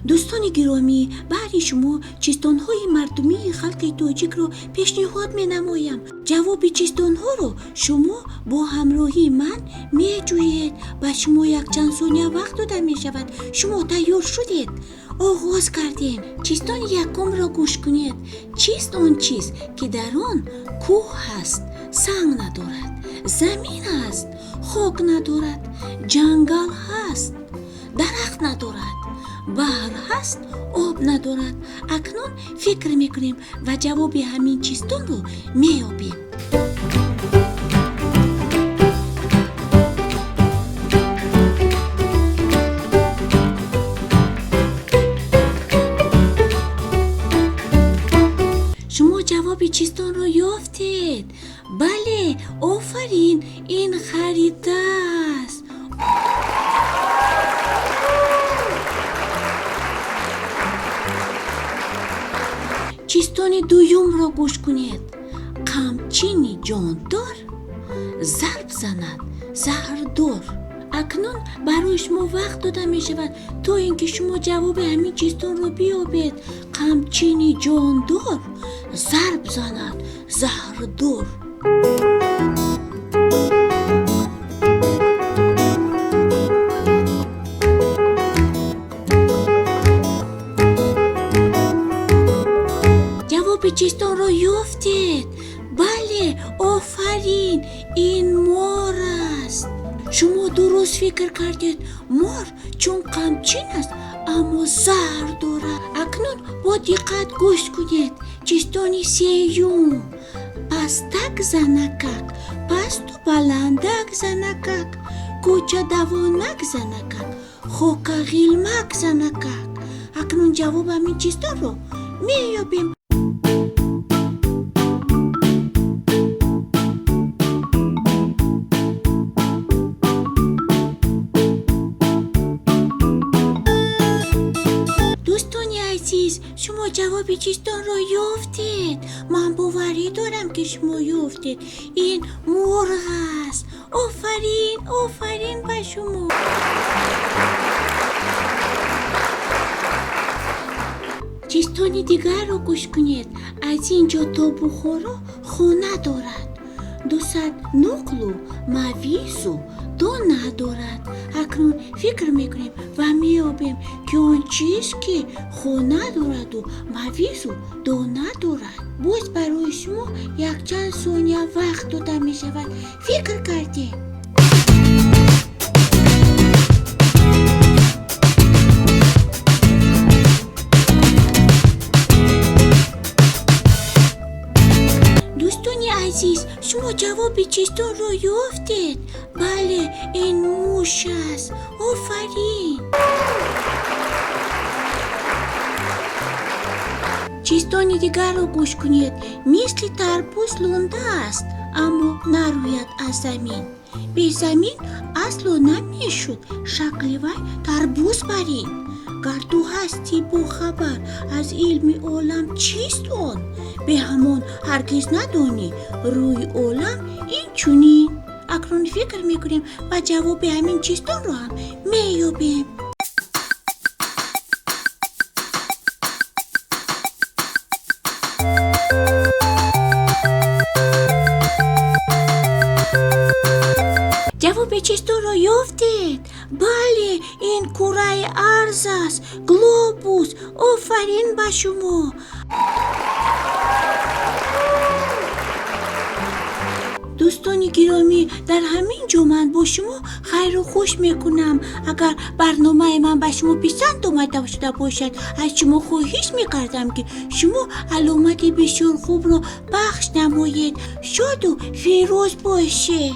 دوستان گرامی، برای شما چیستان‌های مردمی خلق تاجیک رو پیشنهاد می‌نمایم. جواب چیستان‌ها رو شما با همراهی من می‌جویید و شما یک چند ثانیه وقت داده می‌شود. شما تیار شدید؟ آغاز کردیم. چیستان یکم را گوش کنید. چیست آن چیز که در آن کوه هست، سنگ ندارد، زمین هست، خاک ندارد، جنگل هست، درخت ندارد، بحر هست، آب ندارد. اکنون فکر میکنیم و جواب همین چیستان رو میابیم. شما جواب چیستان رو یافتید؟ بله، آفرین، این خریده است. چیستان دویم را گوش کنید. قمچینی جاندار ضرب زند زهردار. اکنون برای شما وقت داده می شود تا اینکه شما جواب همین چیستان را بیابید. قمچینی جاندار ضرب زند زهردار. جواب چیستان را یافتید؟ بله، آفرین، این مار است. شما درست فکر کردید. مار چون قمچین است اما زهر دارد. اکنون با دقت گوش کنید. چیستانی سیوم. پستک زنکک، پست و بلندک زنکک، کوچه دوانک زنکک، خوک غیلمک زنکک. اکنون جواب همین چیستان رو میابیم. شما جواب چیستان را یافتید. من باوری دارم که شما یافتید. این مرغ است. آفرین، آفرین به شما. چیستانی دیگر را گوش کنید. از اینجا تا بخارا خانه دارد. 200 نقل و مویز و دو ندارد. اکنون فکر میکنیم و میابیم که آن چیز که خانه دارد و مویز و دو ندارد. باز برای شما یک چند ثانیه وقت داده میشود. فکر کردیم؟ عزیز، شما جواب چیستان را یافتید؟ بله، این موش است. آفرین. چیستان دیگر را گوش کنید. مثل تربوز لانده است اما نروید از زمین. به زمین اصلا نمیشد شکل وی تربوز برین. گر تو هستی با خبر از علم عالم چیست آن؟ به همان هرگز ندانی روی عالم این چونین. اکنون فکر میکنیم و جواب همین چیستان رو هم میابیم. جواب چیستان را یافتید؟ بله، این کره ارض است. گلوبوس. آفرین به شما. دوستان گرامی، در همین جا من با شما خیر و خوش میکنم. اگر برنامه من به شما پسند آمده شده باشد، از شما خواهش میکردم که شما علامت بسیار خوب را بخش نمایید. شاد و فیروز باشه.